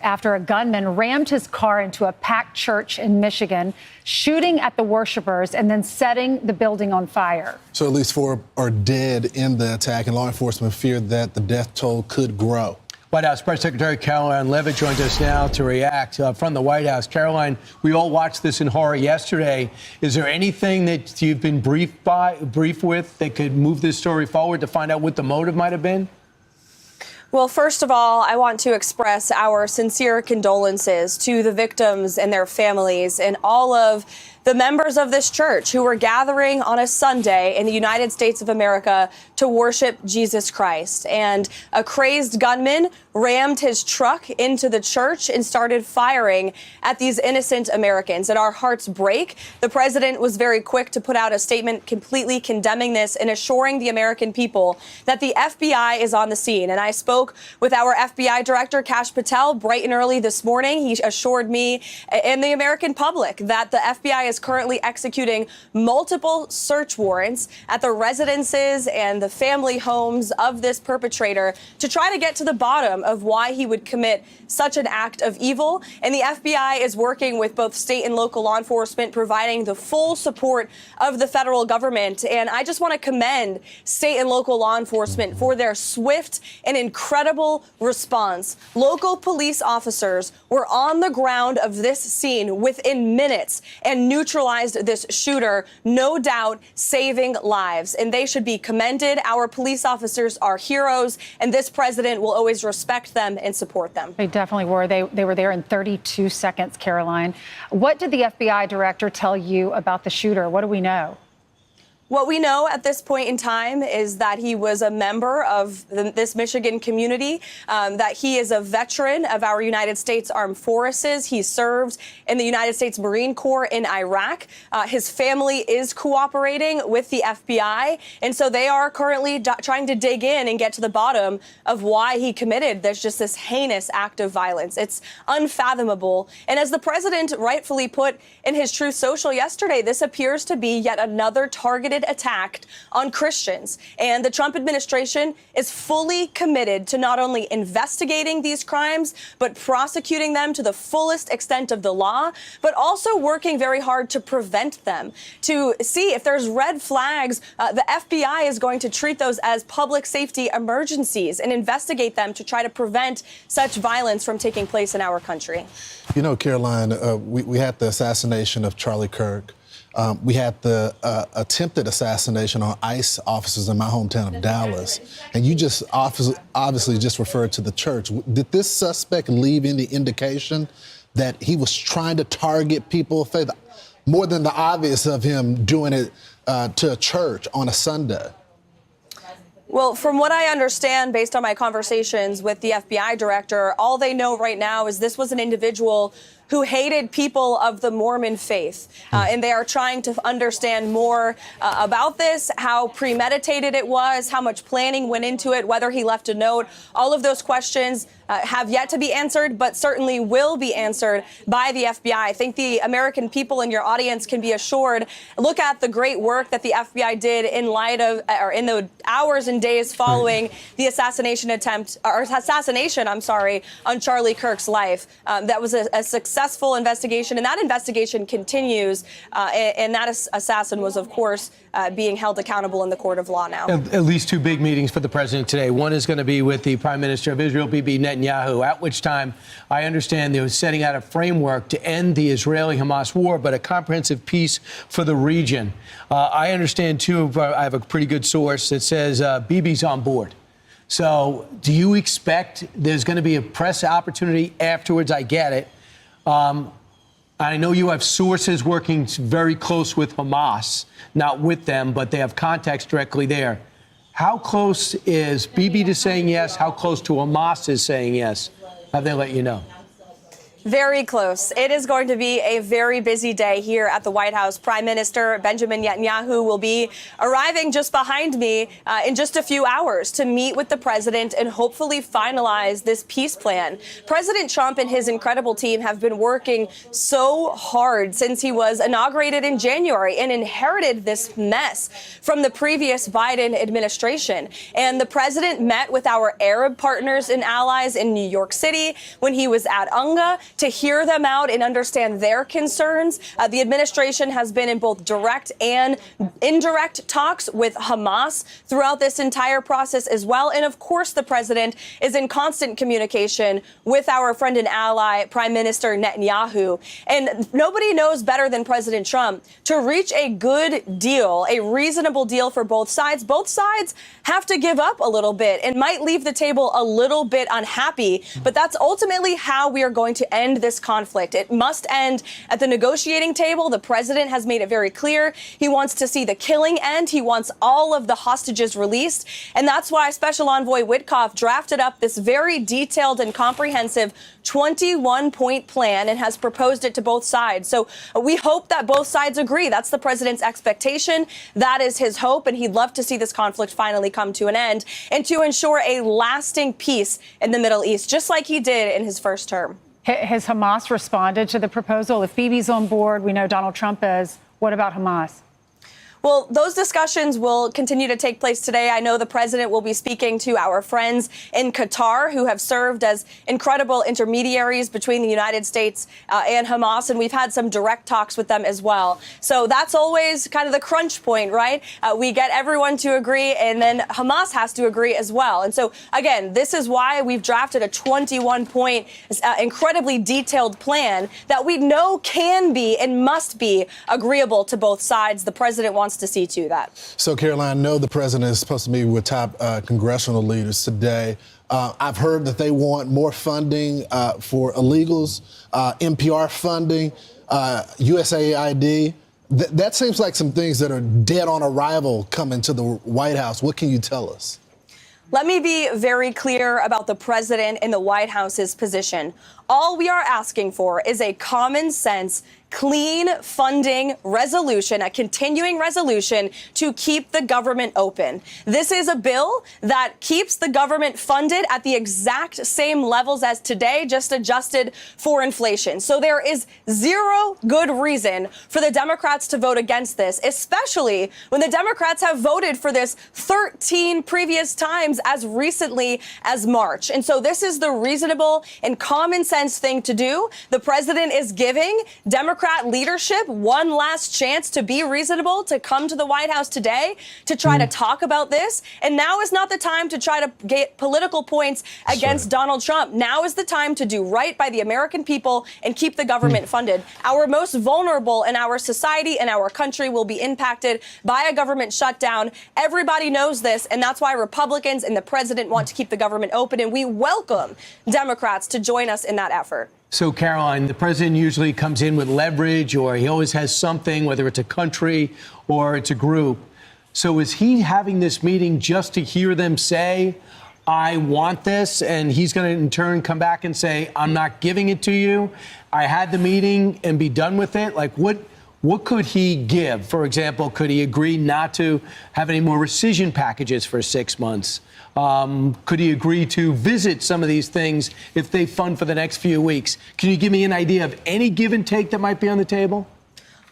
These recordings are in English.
after a gunman rammed his car into a packed church in Michigan, shooting at the worshipers and then setting the building on fire. So at least 4 are dead in the attack, and law enforcement feared that the death toll could grow. White House Press Secretary Caroline Levin joins us now to react from the White House. Caroline, we all watched this in horror yesterday. Is there anything that you've been briefed with that could move this story forward to find out what the motive might have been? Well, first of all, I want to express our sincere condolences to the victims and their families and all of the members of this church who were gathering on a Sunday in the United States of America to worship Jesus Christ. And a crazed gunman rammed his truck into the church and started firing at these innocent Americans. And our hearts break. The president was very quick to put out a statement completely condemning this and assuring the American people that the FBI is on the scene. And I spoke with our FBI director, Kash Patel, bright and early this morning. He assured me and the American public that the FBI is currently executing multiple search warrants at the residences and the family homes of this perpetrator to try to get to the bottom of why he would commit such an act of evil. And the FBI is working with both state and local law enforcement, providing the full support of the federal government. And I just want to commend state and local law enforcement for their swift and incredible response. Local police officers were on the ground of this scene within minutes and neutralized this shooter, no doubt saving lives. And they should be commended. Our police officers are heroes, and this president will always respect them and support them. They definitely were. They were there in 32 seconds, Caroline. What did the FBI director tell you about the shooter? What do we know? What we know at this point in time is that he was a member of this Michigan community, that he is a veteran of our United States Armed Forces. He served in the United States Marine Corps in Iraq. His family is cooperating with the FBI, and so they are currently trying to dig in and get to the bottom of why he committed this heinous act of violence. It's unfathomable. And as the president rightfully put in his Truth Social yesterday, this appears to be yet another targeted attack on Christians. And the Trump administration is fully committed to not only investigating these crimes, but prosecuting them to the fullest extent of the law, but also working very hard to prevent them, to see if there's red flags. The FBI is going to treat those as public safety emergencies and investigate them to try to prevent such violence from taking place in our country. You know, Caroline, we had the assassination of Charlie Kirk. We had the attempted assassination on ICE officers in my hometown of Dallas. And you just obviously just referred to the church. Did this suspect leave any indication that he was trying to target people of faith, more than the obvious of him doing it to a church on a Sunday? Well, from what I understand, based on my conversations with the FBI director, all they know right now is this was an individual who hated people of the Mormon faith. And they are trying to understand more about this, how premeditated it was, how much planning went into it, whether he left a note. All of those questions have yet to be answered, but certainly will be answered by the FBI. I think the American people in your audience can be assured. Look at the great work that the FBI did in light of, or in the hours and days following the assassination on Charlie Kirk's life. That was a successful investigation, and that investigation continues. And that assassin was, of course, being held accountable in the court of law now. At least 2 big meetings for the president today. One is going to be with the Prime Minister of Israel, Bibi Netanyahu, at which time I understand they were setting out a framework to end the Israeli-Hamas war, but a comprehensive peace for the region. I understand, too, I have a pretty good source that says Bibi's on board. So do you expect there's going to be a press opportunity afterwards? I get it. I know you have sources working very close with Hamas, not with them, but they have contacts directly there. How close is Bibi to saying yes? How close to Hamas is saying yes? Have they let you know? Very close. It is going to be a very busy day here at the White House. Prime Minister Benjamin Netanyahu will be arriving just behind me in just a few hours to meet with the president and hopefully finalize this peace plan. President Trump and his incredible team have been working so hard since he was inaugurated in January and inherited this mess from the previous Biden administration. And the president met with our Arab partners and allies in New York City when he was at UNGA to hear them out and understand their concerns. The administration has been in both direct and indirect talks with Hamas throughout this entire process as well. And of course, the president is in constant communication with our friend and ally, Prime Minister Netanyahu. And nobody knows better than President Trump to reach a good deal, a reasonable deal for both sides. Both sides have to give up a little bit and might leave the table a little bit unhappy, but that's ultimately how we are going to end this conflict. It must end at the negotiating table. The president has made it very clear he wants to see the killing end. He wants all of the hostages released. And that's why Special Envoy Witkoff drafted up this very detailed and comprehensive 21-point plan and has proposed it to both sides. So we hope that both sides agree. That's the president's expectation. That is his hope. And he'd love to see this conflict finally come to an end and to ensure a lasting peace in the Middle East, just like he did in his first term. Has Hamas responded to the proposal? If Bibi's on board, we know Donald Trump is. What about Hamas? Well, those discussions will continue to take place today. I know the president will be speaking to our friends in Qatar who have served as incredible intermediaries between the United States and Hamas, and we've had some direct talks with them as well. So that's always kind of the crunch point, right? We get everyone to agree, and then Hamas has to agree as well. And so, again, this is why we've drafted a 21-point, incredibly detailed plan that we know can be and must be agreeable to both sides. The president wants to see to that. So, Caroline, I know the president is supposed to meet with top congressional leaders today. I've heard that they want more funding for illegals, NPR funding, USAID. That seems like some things that are dead on arrival coming to the White House. What can you tell us? Let me be very clear about the president and the White House's position. All we are asking for is a common sense, clean funding resolution, a continuing resolution to keep the government open. This is a bill that keeps the government funded at the exact same levels as today, just adjusted for inflation. So there is zero good reason for the Democrats to vote against this, especially when the Democrats have voted for this 13 previous times as recently as March. And so this is the reasonable and common sense thing to do. The president is giving Democrat leadership one last chance to be reasonable, to come to the White House today to try to talk about this. And now is not the time to try to get political points against Donald Trump. Now is the time to do right by the American people and keep the government funded. Our most vulnerable in our society and our country will be impacted by a government shutdown. Everybody knows this, and that's why Republicans and the president want to keep the government open, and we welcome Democrats to join us in that effort. So, Caroline, the president usually comes in with leverage, or he always has something, whether it's a country or it's a group. So is he having this meeting just to hear them say, I want this, and he's going to in turn come back and say, I'm not giving it to you? I had the meeting and be done with it? Like, what could he give? For example, could he agree not to have any more rescission packages for 6 months? Could he agree to visit some of these things if they fund for the next few weeks? Can you give me an idea of any give and take that might be on the table?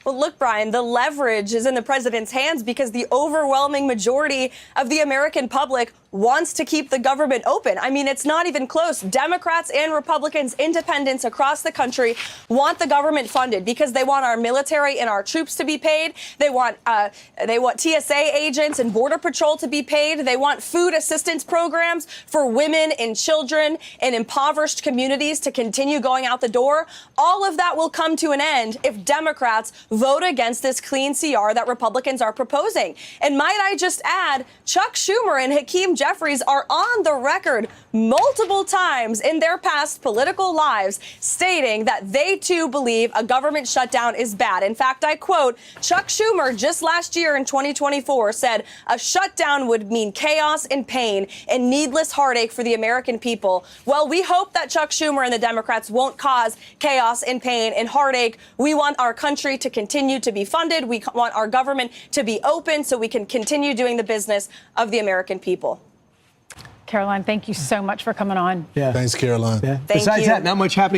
Well, look, Brian, the leverage is in the president's hands because the overwhelming majority of the American public wants to keep the government open. I mean, it's not even close. Democrats and Republicans, independents across the country want the government funded because they want our military and our troops to be paid. They want TSA agents and Border Patrol to be paid. They want food assistance programs for women and children in impoverished communities to continue going out the door. All of that will come to an end if Democrats vote against this clean CR that Republicans are proposing. And might I just add, Chuck Schumer and Hakeem Jeffries are on the record multiple times in their past political lives stating that they too believe a government shutdown is bad. In fact, I quote, Chuck Schumer just last year in 2024 said a shutdown would mean chaos and pain and needless heartache for the American people. Well, we hope that Chuck Schumer and the Democrats won't cause chaos and pain and heartache. We want our country to continue to be funded. We want our government to be open so we can continue doing the business of the American people. Caroline, thank you so much for coming on. Yeah. Thanks, Caroline. Yeah. Thank Besides you. that, not much happening.